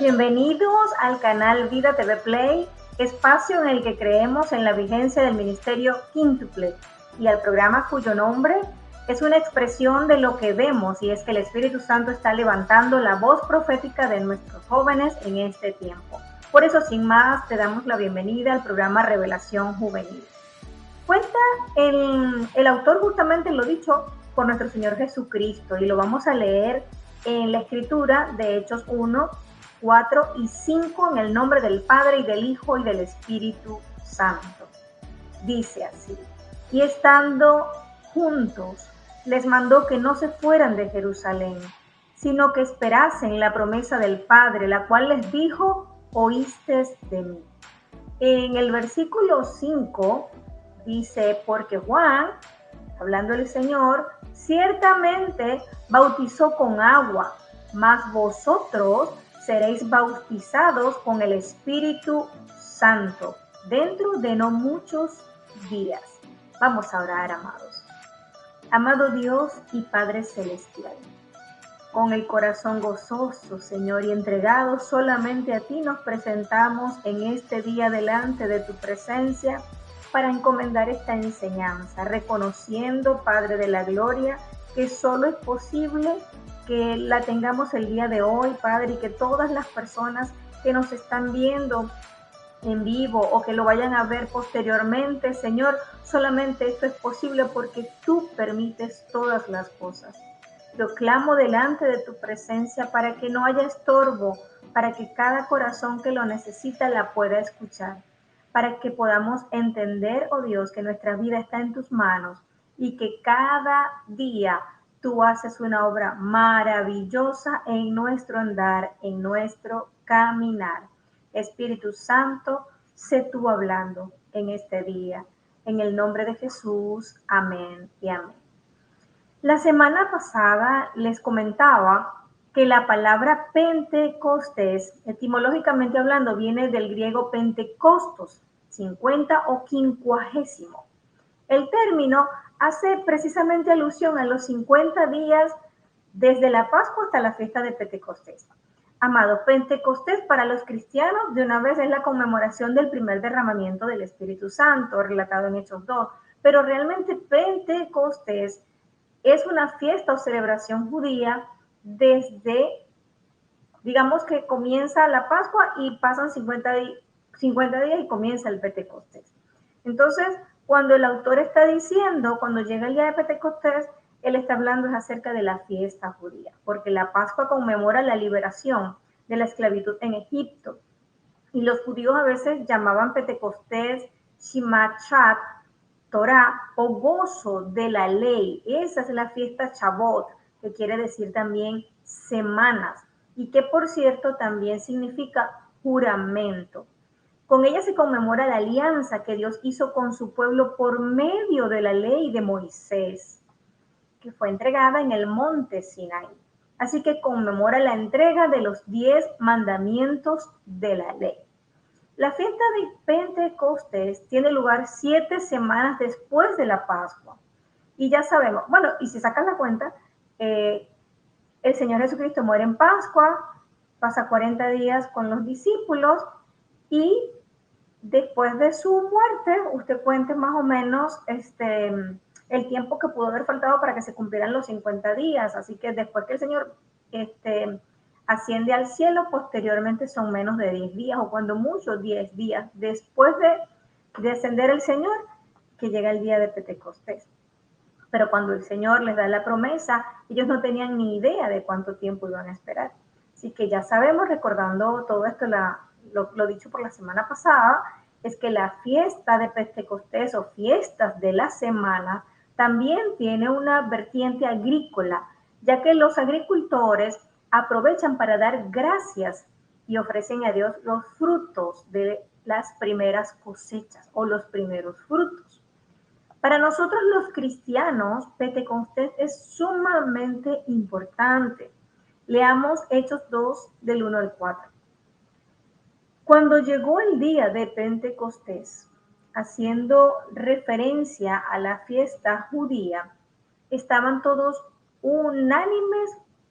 Bienvenidos al canal Vida TV Play, espacio en el que creemos en la vigencia del ministerio Quíntuple y al programa cuyo nombre es una expresión de lo que vemos, y es que el Espíritu Santo está levantando la voz profética de nuestros jóvenes en este tiempo. Por eso, sin más, te damos la bienvenida al programa Revelación Juvenil. Cuenta el autor, justamente lo dicho por nuestro Señor Jesucristo, y lo vamos a leer en la escritura de Hechos 1, 4 y 5, en el nombre del Padre y del Hijo y del Espíritu Santo. Dice así: y estando juntos, les mandó que no se fueran de Jerusalén, sino que esperasen la promesa del Padre, la cual les dijo: oístes de mí. En el versículo 5 dice: porque Juan, hablando el Señor, ciertamente bautizó con agua, mas vosotros seréis bautizados con el Espíritu Santo dentro de no muchos días. Vamos a orar, amados. Amado Dios y Padre Celestial, con el corazón gozoso, Señor, y entregado solamente a ti, nos presentamos en este día delante de tu presencia para encomendar esta enseñanza, reconociendo, Padre de la gloria, que solo es posible que la tengamos el día de hoy, Padre, y que todas las personas que nos están viendo en vivo o que lo vayan a ver posteriormente, Señor, solamente esto es posible porque tú permites todas las cosas. Yo clamo delante de tu presencia para que no haya estorbo, para que cada corazón que lo necesita la pueda escuchar, para que podamos entender, oh Dios, que nuestra vida está en tus manos y que cada día tú haces una obra maravillosa en nuestro andar, en nuestro caminar. Espíritu Santo, sé tú hablando en este día. En el nombre de Jesús, amén y amén. La semana pasada les comentaba que la palabra Pentecostés, etimológicamente hablando, viene del griego Pentecostos, 50 o quincuagésimo. El término hace precisamente alusión a los 50 días desde la Pascua hasta la fiesta de Pentecostés. Amado, Pentecostés para los cristianos de una vez es la conmemoración del primer derramamiento del Espíritu Santo, relatado en Hechos 2, pero realmente Pentecostés es una fiesta o celebración judía desde, digamos que comienza la Pascua y pasan 50 días y comienza el Pentecostés. Entonces, cuando el autor está diciendo, cuando llega el día de Pentecostés, él está hablando acerca de la fiesta judía, porque la Pascua conmemora la liberación de la esclavitud en Egipto. Y los judíos a veces llamaban Pentecostés Shimachat, Torah o gozo de la ley. Esa es la fiesta Shavuot, que quiere decir también semanas, y que por cierto también significa juramento. Con ella se conmemora la alianza que Dios hizo con su pueblo por medio de la ley de Moisés, que fue entregada en el monte Sinaí. Así que conmemora la entrega de los 10 mandamientos de la ley. La fiesta de Pentecostés tiene lugar 7 semanas después de la Pascua. Y ya sabemos, bueno, y si sacan la cuenta, el Señor Jesucristo muere en Pascua, pasa 40 días con los discípulos y después de su muerte, usted cuente más o menos el tiempo que pudo haber faltado para que se cumplieran los 50 días. Así que después que el Señor asciende al cielo, posteriormente son menos de 10 días, o cuando mucho 10 días después de ascender el Señor, que llega el día de Pentecostés. Pero cuando el Señor les da la promesa, ellos no tenían ni idea de cuánto tiempo iban a esperar. Así que ya sabemos, recordando todo esto, lo dicho por la semana pasada, es que la fiesta de Pentecostés o fiestas de la semana también tiene una vertiente agrícola, ya que los agricultores aprovechan para dar gracias y ofrecen a Dios los frutos de las primeras cosechas o los primeros frutos. Para nosotros los cristianos, Pentecostés es sumamente importante. Leamos Hechos 2 del 1 al 4. Cuando llegó el día de Pentecostés, haciendo referencia a la fiesta judía, estaban todos unánimes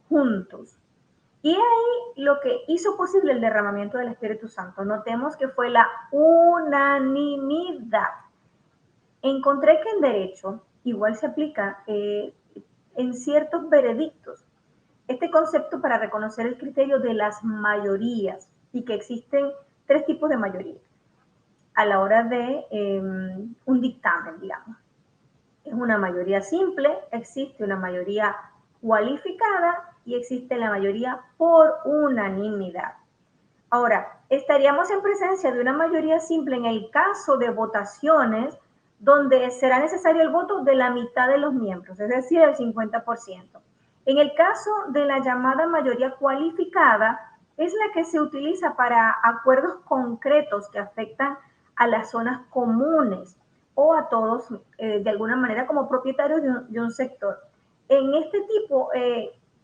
juntos. Y ahí lo que hizo posible el derramamiento del Espíritu Santo, notemos que fue la unanimidad. Encontré que en derecho igual se aplica en ciertos veredictos este concepto para reconocer el criterio de las mayorías y que existen tres tipos de mayoría a la hora de un dictamen, digamos. Es una mayoría simple, existe una mayoría cualificada y existe la mayoría por unanimidad. Ahora, estaríamos en presencia de una mayoría simple en el caso de votaciones donde será necesario el voto de la mitad de los miembros, es decir, el 50%. En el caso de la llamada mayoría cualificada, es la que se utiliza para acuerdos concretos que afectan a las zonas comunes o a todos de alguna manera como propietarios de un sector. En este tipo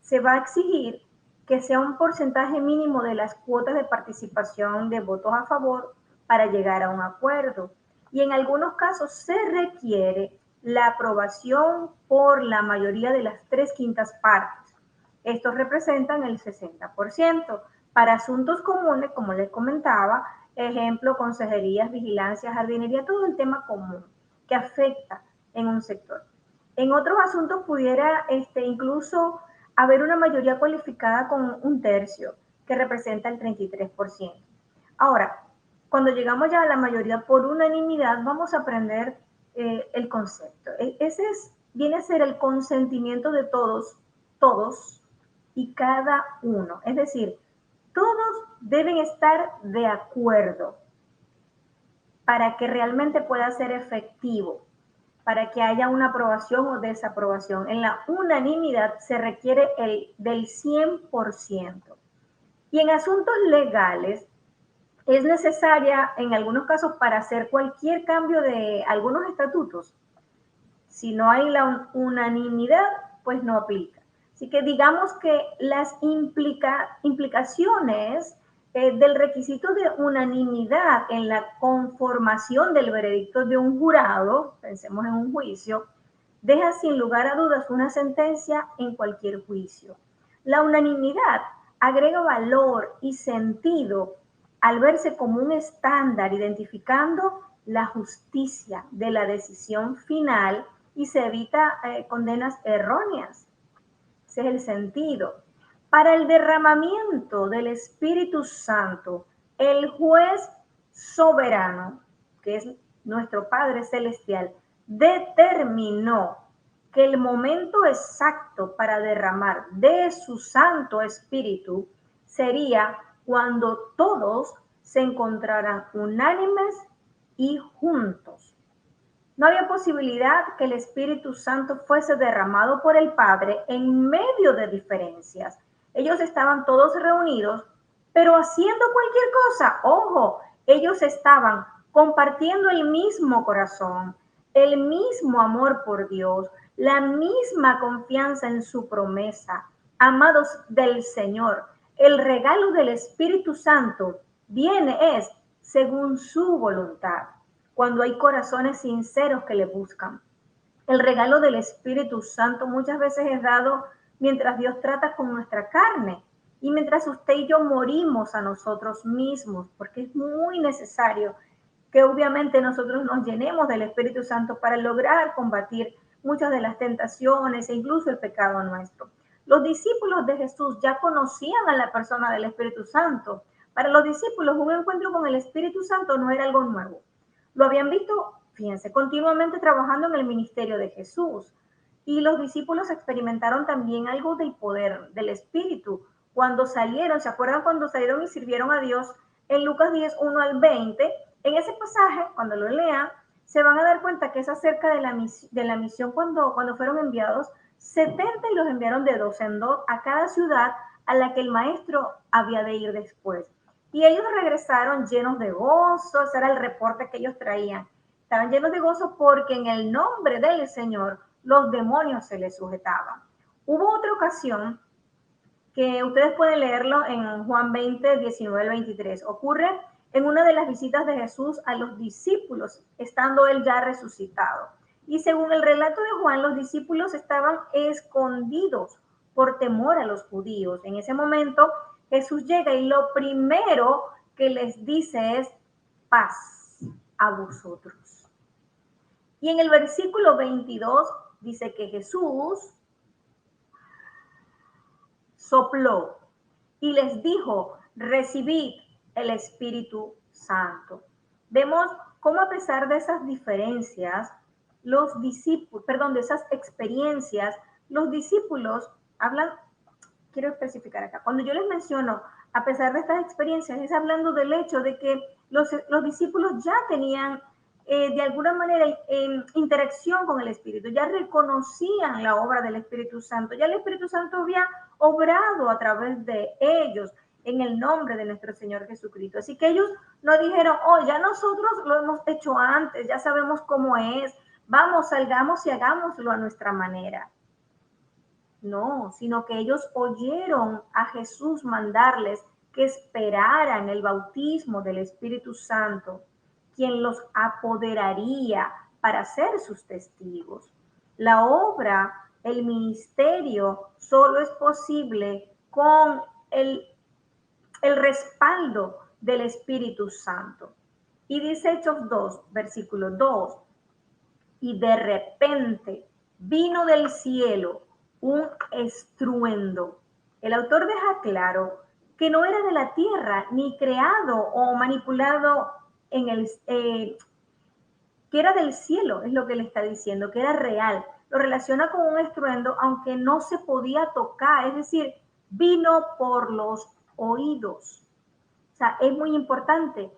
se va a exigir que sea un porcentaje mínimo de las cuotas de participación de votos a favor para llegar a un acuerdo. Y en algunos casos se requiere la aprobación por la mayoría de las 3/5 partes. Estos representan el 60%. Para asuntos comunes, como les comentaba, ejemplo, consejerías, vigilancia, jardinería, todo el tema común que afecta en un sector. En otros asuntos pudiera incluso haber una mayoría cualificada con un tercio, que representa el 33%. Ahora, cuando llegamos ya a la mayoría por unanimidad, vamos a aprender el concepto. Viene a ser el consentimiento de todos y cada uno. Es decir, todos deben estar de acuerdo para que realmente pueda ser efectivo, para que haya una aprobación o desaprobación. En la unanimidad se requiere el del 100%. Y en asuntos legales es necesaria en algunos casos para hacer cualquier cambio de algunos estatutos. Si no hay la unanimidad, pues no aplica. Así que digamos que las implicaciones del requisito de unanimidad en la conformación del veredicto de un jurado, pensemos en un juicio, deja sin lugar a dudas una sentencia en cualquier juicio. La unanimidad agrega valor y sentido al verse como un estándar identificando la justicia de la decisión final y se evita condenas erróneas. Ese es el sentido. Para el derramamiento del Espíritu Santo, el juez soberano, que es nuestro Padre Celestial, determinó que el momento exacto para derramar de su Santo Espíritu sería cuando todos se encontraran unánimes y juntos. No había posibilidad que el Espíritu Santo fuese derramado por el Padre en medio de diferencias. Ellos estaban todos reunidos, pero haciendo cualquier cosa. Ojo, ellos estaban compartiendo el mismo corazón, el mismo amor por Dios, la misma confianza en su promesa. Amados del Señor, el regalo del Espíritu Santo es según su voluntad, cuando hay corazones sinceros que le buscan. El regalo del Espíritu Santo muchas veces es dado mientras Dios trata con nuestra carne y mientras usted y yo morimos a nosotros mismos, porque es muy necesario que obviamente nosotros nos llenemos del Espíritu Santo para lograr combatir muchas de las tentaciones e incluso el pecado nuestro. Los discípulos de Jesús ya conocían a la persona del Espíritu Santo. Para los discípulos un encuentro con el Espíritu Santo no era algo nuevo. Lo habían visto, fíjense, continuamente trabajando en el ministerio de Jesús. Y los discípulos experimentaron también algo del poder del Espíritu. Cuando salieron, ¿se acuerdan cuando salieron y sirvieron a Dios? En Lucas 10, 1 al 20, en ese pasaje, cuando lo lean, se van a dar cuenta que es acerca de la misión cuando fueron enviados 70 y los enviaron de 2 en 2 a cada ciudad a la que el maestro había de ir después. Y ellos regresaron llenos de gozo, ese era el reporte que ellos traían. Estaban llenos de gozo porque en el nombre del Señor los demonios se les sujetaban. Hubo otra ocasión que ustedes pueden leerlo en Juan 20, 19 al 23. Ocurre en una de las visitas de Jesús a los discípulos, estando él ya resucitado. Y según el relato de Juan, los discípulos estaban escondidos por temor a los judíos. En ese momento Jesús llega y lo primero que les dice es paz a vosotros. Y en el versículo 22 dice que Jesús sopló y les dijo, recibid el Espíritu Santo. Vemos cómo a pesar de esas diferencias, los discípulos, de esas experiencias, los discípulos hablan, quiero especificar acá, cuando yo les menciono, a pesar de estas experiencias, es hablando del hecho de que los discípulos ya tenían de alguna manera interacción con el Espíritu, ya reconocían la obra del Espíritu Santo, ya el Espíritu Santo había obrado a través de ellos en el nombre de nuestro Señor Jesucristo. Así que ellos no dijeron, oh, ya nosotros lo hemos hecho antes, ya sabemos cómo es, vamos, salgamos y hagámoslo a nuestra manera. No, sino que ellos oyeron a Jesús mandarles que esperaran el bautismo del Espíritu Santo, quien los apoderaría para ser sus testigos. La obra, el ministerio, solo es posible con el respaldo del Espíritu Santo. Y dice Hechos 2, versículo 2, y de repente vino del cielo un estruendo. El autor deja claro que no era de la tierra, ni creado o manipulado en el, que era del cielo, es lo que le está diciendo, que era real. Lo relaciona con un estruendo, aunque no se podía tocar, es decir, vino por los oídos. O sea, es muy importante.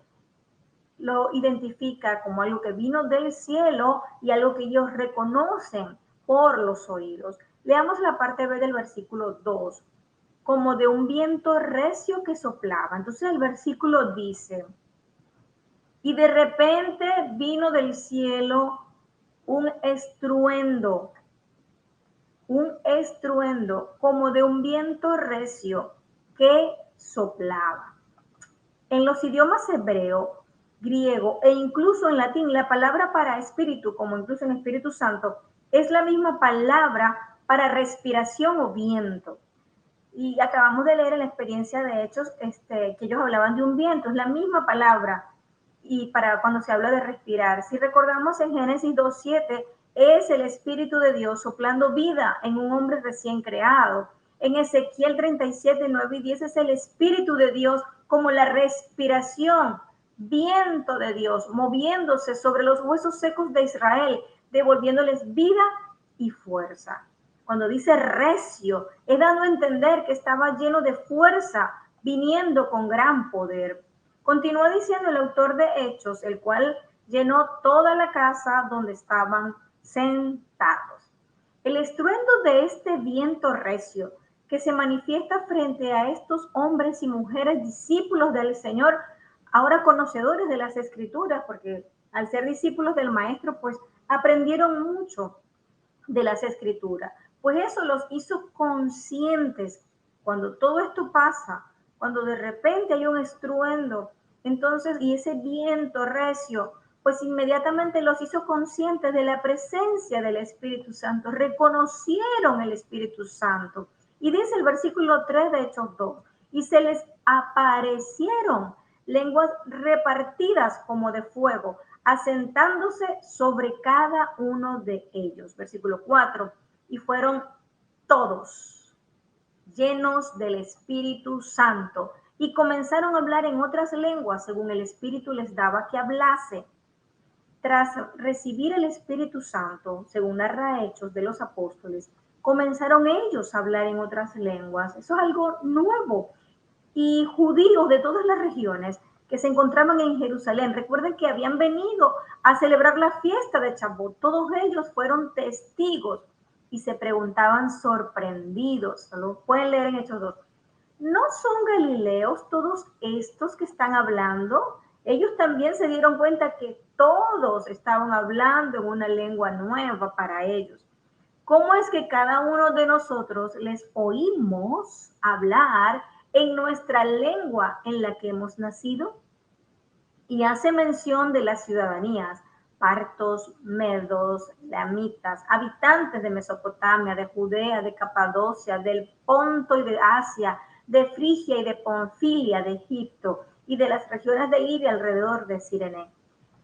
Lo identifica como algo que vino del cielo y algo que ellos reconocen por los oídos. Leamos la parte B del versículo 2, como de un viento recio que soplaba. Entonces el versículo dice, y de repente vino del cielo un estruendo como de un viento recio que soplaba. En los idiomas hebreo, griego e incluso en latín, la palabra para espíritu, como incluso en Espíritu Santo, es la misma palabra para respiración o viento. Y acabamos de leer en la experiencia de Hechos que ellos hablaban de un viento, es la misma palabra. Y para cuando se habla de respirar, si recordamos en Génesis 2:7, es el Espíritu de Dios soplando vida en un hombre recién creado. En Ezequiel 37, 9 y 10 es el Espíritu de Dios como la respiración, viento de Dios, moviéndose sobre los huesos secos de Israel, devolviéndoles vida y fuerza. Cuando dice recio, es dando a entender que estaba lleno de fuerza, viniendo con gran poder. Continúa diciendo el autor de Hechos, el cual llenó toda la casa donde estaban sentados. El estruendo de este viento recio que se manifiesta frente a estos hombres y mujeres discípulos del Señor, ahora conocedores de las Escrituras, porque al ser discípulos del Maestro, pues aprendieron mucho de las Escrituras. Pues eso los hizo conscientes. Cuando todo esto pasa, cuando de repente hay un estruendo, entonces, y ese viento recio, pues inmediatamente los hizo conscientes de la presencia del Espíritu Santo, reconocieron el Espíritu Santo. Y dice el versículo 3 de Hechos 2, y se les aparecieron lenguas repartidas como de fuego, asentándose sobre cada uno de ellos. Versículo 4, y fueron todos llenos del Espíritu Santo y comenzaron a hablar en otras lenguas según el Espíritu les daba que hablase. Tras recibir el Espíritu Santo, según narra Hechos de los Apóstoles, comenzaron ellos a hablar en otras lenguas. Eso es algo nuevo. Y judíos de todas las regiones que se encontraban en Jerusalén, recuerden que habían venido a celebrar la fiesta de Shavuot. Todos ellos fueron testigos y se preguntaban sorprendidos. Lo pueden leer en Hechos 2. ¿No son galileos todos estos que están hablando? Ellos también se dieron cuenta que todos estaban hablando en una lengua nueva para ellos. ¿Cómo es que cada uno de nosotros les oímos hablar en nuestra lengua en la que hemos nacido? Y hace mención de las ciudadanías. partos, medos, lamitas, habitantes de Mesopotamia, de Judea, de Capadocia, del Ponto y de Asia, de Frigia y de Panfilia, de Egipto y de las regiones de Libia alrededor de Cirene.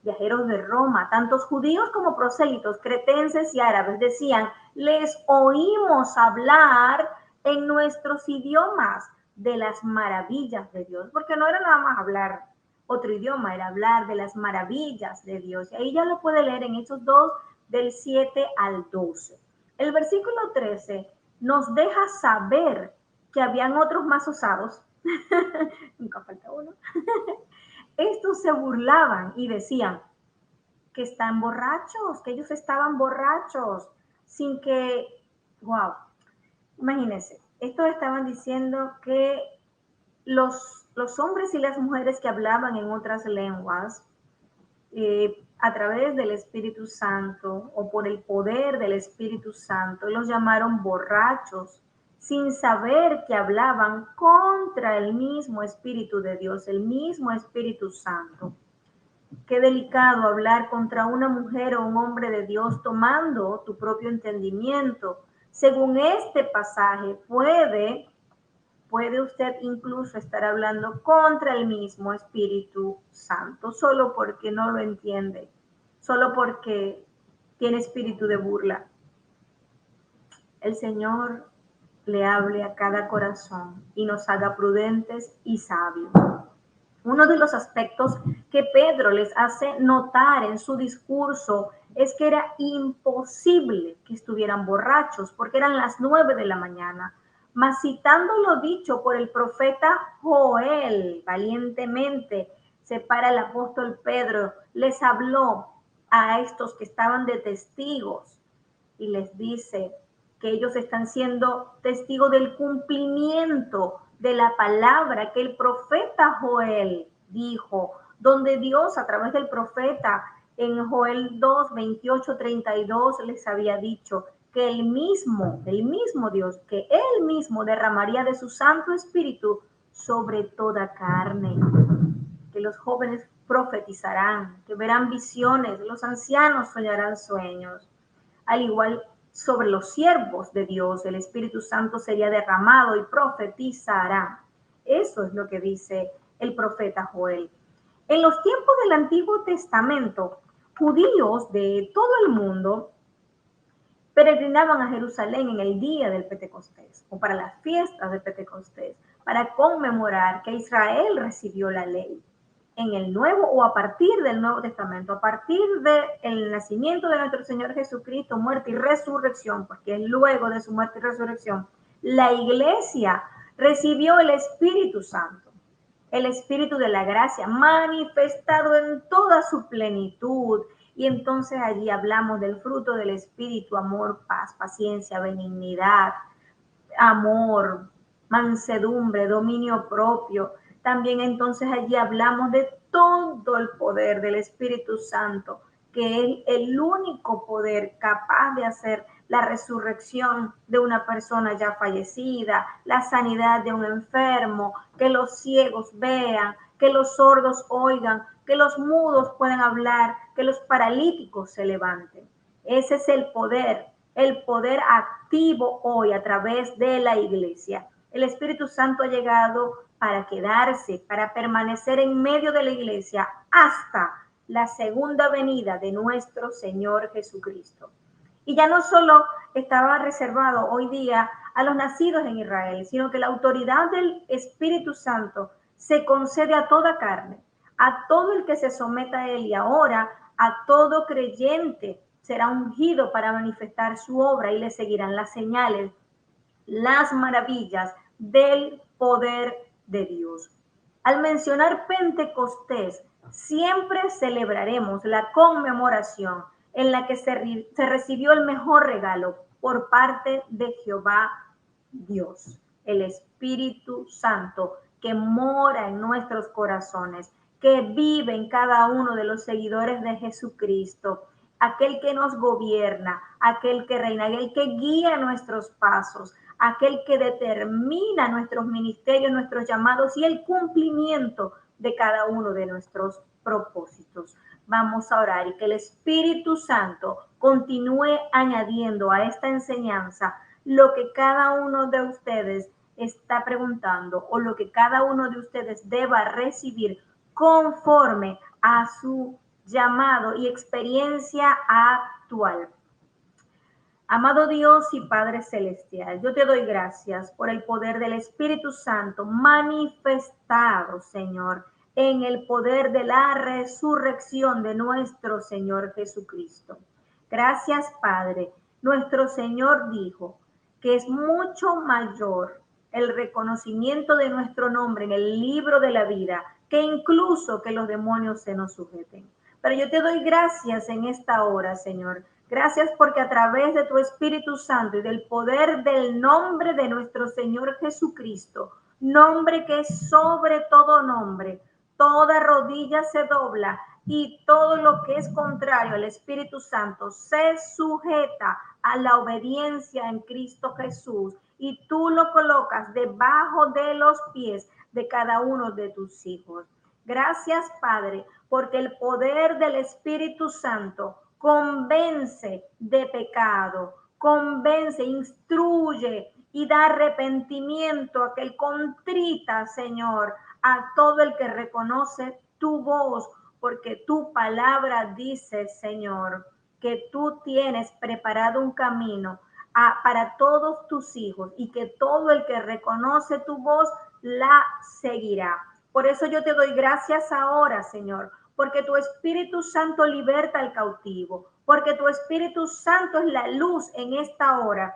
Viajeros de Roma, tantos judíos como prosélitos, cretenses y árabes, decían: les oímos hablar en nuestros idiomas de las maravillas de Dios, porque no era nada más hablar otro idioma, era hablar de las maravillas de Dios. Y ahí ya lo puede leer en Hechos 2, del 7 al 12. El versículo 13 nos deja saber que habían otros más osados. Nunca falta uno. Estos se burlaban y decían que están borrachos, que ellos estaban borrachos, sin que, wow, imagínense, estos estaban diciendo que los hombres y las mujeres que hablaban en otras lenguas, a través del Espíritu Santo o por el poder del Espíritu Santo, los llamaron borrachos, sin saber que hablaban contra el mismo Espíritu de Dios, el mismo Espíritu Santo. Qué delicado hablar contra una mujer o un hombre de Dios tomando tu propio entendimiento. Según este pasaje, puede usted incluso estar hablando contra el mismo Espíritu Santo, solo porque no lo entiende, solo porque tiene espíritu de burla. El Señor le hable a cada corazón y nos haga prudentes y sabios. Uno de los aspectos que Pedro les hace notar en su discurso es que era imposible que estuvieran borrachos, porque eran las 9 de la mañana. Mas citando lo dicho por el profeta Joel, valientemente se para el apóstol Pedro, les habló a estos que estaban de testigos y les dice que ellos están siendo testigos del cumplimiento de la palabra que el profeta Joel dijo, donde Dios a través del profeta en Joel 2, 28, 32 les había dicho que el mismo Dios, que él mismo derramaría de su Santo Espíritu sobre toda carne, que los jóvenes profetizarán, que verán visiones, los ancianos soñarán sueños, al igual sobre los siervos de Dios, el Espíritu Santo sería derramado y profetizará. Eso es lo que dice el profeta Joel. En los tiempos del Antiguo Testamento, judíos de todo el mundo peregrinaban a Jerusalén en el día del Pentecostés o para las fiestas del Pentecostés, para conmemorar que Israel recibió la ley. En el Nuevo o a partir del Nuevo Testamento, a partir del nacimiento de nuestro Señor Jesucristo, muerte y resurrección, porque es luego de su muerte y resurrección, la iglesia recibió el Espíritu Santo, el Espíritu de la gracia, manifestado en toda su plenitud. Y entonces allí hablamos del fruto del Espíritu: amor, paz, paciencia, benignidad, amor, mansedumbre, dominio propio. También entonces allí hablamos de todo el poder del Espíritu Santo, que es el único poder capaz de hacer la resurrección de una persona ya fallecida, la sanidad de un enfermo, que los ciegos vean, que los sordos oigan, que los mudos puedan hablar, que los paralíticos se levanten. Ese es el poder activo hoy a través de la iglesia. El Espíritu Santo ha llegado para quedarse, para permanecer en medio de la iglesia hasta la segunda venida de nuestro Señor Jesucristo. Y ya no solo estaba reservado hoy día a los nacidos en Israel, sino que la autoridad del Espíritu Santo se concede a toda carne, a todo el que se someta a él, y ahora a todo creyente será ungido para manifestar su obra, y le seguirán las señales, las maravillas del poder de Dios. Al mencionar Pentecostés, siempre celebraremos la conmemoración en la que se recibió el mejor regalo por parte de Jehová Dios, el Espíritu Santo, que mora en nuestros corazones, que vive en cada uno de los seguidores de Jesucristo, aquel que nos gobierna, aquel que reina, aquel que guía nuestros pasos, aquel que determina nuestros ministerios, nuestros llamados y el cumplimiento de cada uno de nuestros propósitos. vamos a orar y que el Espíritu Santo continúe añadiendo a esta enseñanza lo que cada uno de ustedes está preguntando o lo que cada uno de ustedes deba recibir conforme a su llamado y experiencia actual. Amado Dios y Padre Celestial, yo te doy gracias por el poder del Espíritu Santo manifestado, Señor, en el poder de la resurrección de nuestro Señor Jesucristo. Gracias, Padre. Nuestro Señor dijo que es mucho mayor el reconocimiento de nuestro nombre en el libro de la vida que incluso que los demonios se nos sujeten. Pero yo te doy gracias en esta hora, Señor. Gracias porque a través de tu Espíritu Santo y del poder del nombre de nuestro Señor Jesucristo, nombre que es sobre todo nombre, toda rodilla se dobla y todo lo que es contrario al Espíritu Santo se sujeta a la obediencia en Cristo Jesús y tú lo colocas debajo de los pies de cada uno de tus hijos. Gracias, Padre, porque el poder del Espíritu Santo convence de pecado, convence, instruye y da arrepentimiento a aquel contrita, Señor, a todo el que reconoce tu voz, porque tu palabra dice, Señor, que tú tienes preparado un camino para todos tus hijos y que todo el que reconoce tu voz la seguirá. Por eso yo te doy gracias ahora, Señor, porque tu Espíritu Santo liberta al cautivo, porque tu Espíritu Santo es la luz en esta hora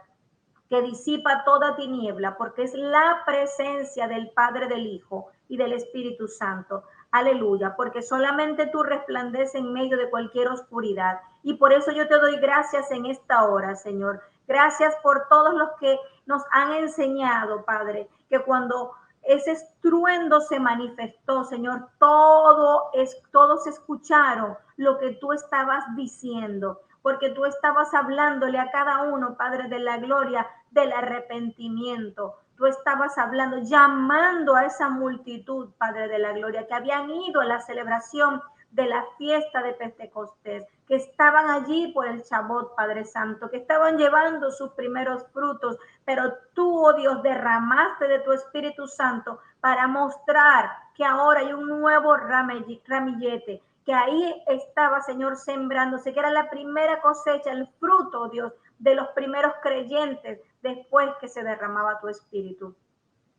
que disipa toda tiniebla, porque es la presencia del Padre, del Hijo y del Espíritu Santo. Aleluya, porque solamente tú resplandeces en medio de cualquier oscuridad. Y por eso yo te doy gracias en esta hora, Señor. Gracias por todos los que nos han enseñado, Padre, que cuando ese estruendo se manifestó, Señor, todos escucharon lo que tú estabas diciendo, porque tú estabas hablándole a cada uno, Padre de la gloria, del arrepentimiento. Tú estabas hablando, llamando a esa multitud, Padre de la gloria, que habían ido a la celebración de la fiesta de Pentecostés, que estaban allí por el Shabbat, Padre Santo, que estaban llevando sus primeros frutos, pero tú, oh Dios, derramaste de tu Espíritu Santo para mostrar que ahora hay un nuevo ramillete, que ahí estaba, Señor, sembrándose, que era la primera cosecha, el fruto, Dios, de los primeros creyentes después que se derramaba tu Espíritu.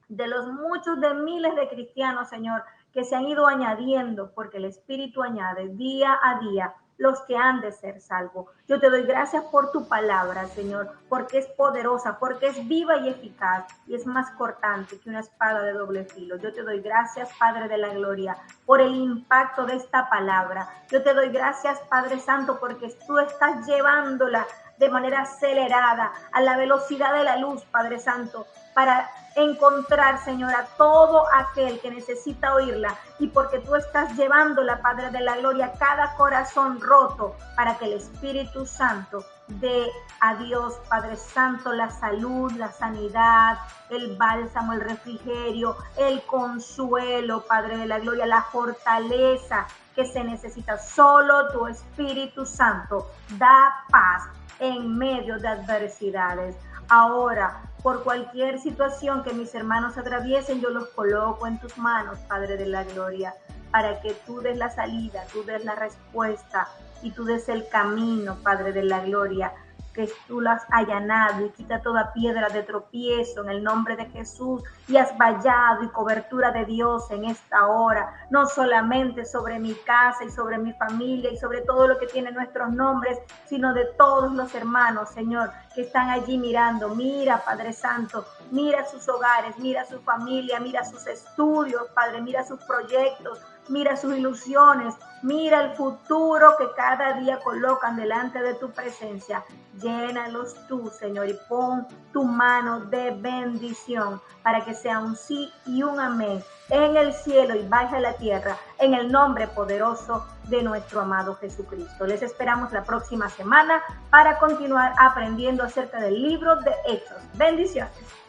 De los muchos de miles de cristianos, Señor, que se han ido añadiendo, porque el Espíritu añade día a día los que han de ser salvos. Yo te doy gracias por tu palabra, Señor, porque es poderosa, porque es viva y eficaz y es más cortante que una espada de doble filo. Yo te doy gracias, Padre de la gloria, por el impacto de esta palabra. Yo te doy gracias, Padre Santo, porque tú estás llevándola de manera acelerada a la velocidad de la luz, Padre Santo, para encontrar, Señor, a todo aquel que necesita oírla, y porque tú estás llevándola, Padre de la gloria, a cada corazón roto, para que el Espíritu Santo dé a Dios, Padre Santo, la salud, la sanidad, el bálsamo, el refrigerio, el consuelo, Padre de la gloria, la fortaleza que se necesita. Solo tu Espíritu Santo da paz en medio de adversidades. Ahora, por cualquier situación que mis hermanos atraviesen, yo los coloco en tus manos, Padre de la gloria, para que tú des la salida, tú des la respuesta y tú des el camino, Padre de la gloria, que tú lo has allanado, y quita toda piedra de tropiezo en el nombre de Jesús, y has vallado y cobertura de Dios en esta hora, no solamente sobre mi casa y sobre mi familia y sobre todo lo que tiene nuestros nombres, sino de todos los hermanos, Señor, que están allí mirando. Mira, Padre Santo, mira sus hogares, mira su familia, mira sus estudios, Padre, mira sus proyectos, mira sus ilusiones, mira el futuro que cada día colocan delante de tu presencia. Llénalos tú, Señor, y pon tu mano de bendición para que sea un sí y un amén en el cielo y baje a la tierra, en el nombre poderoso de nuestro amado Jesucristo. Les esperamos la próxima semana para continuar aprendiendo acerca del libro de Hechos. Bendiciones.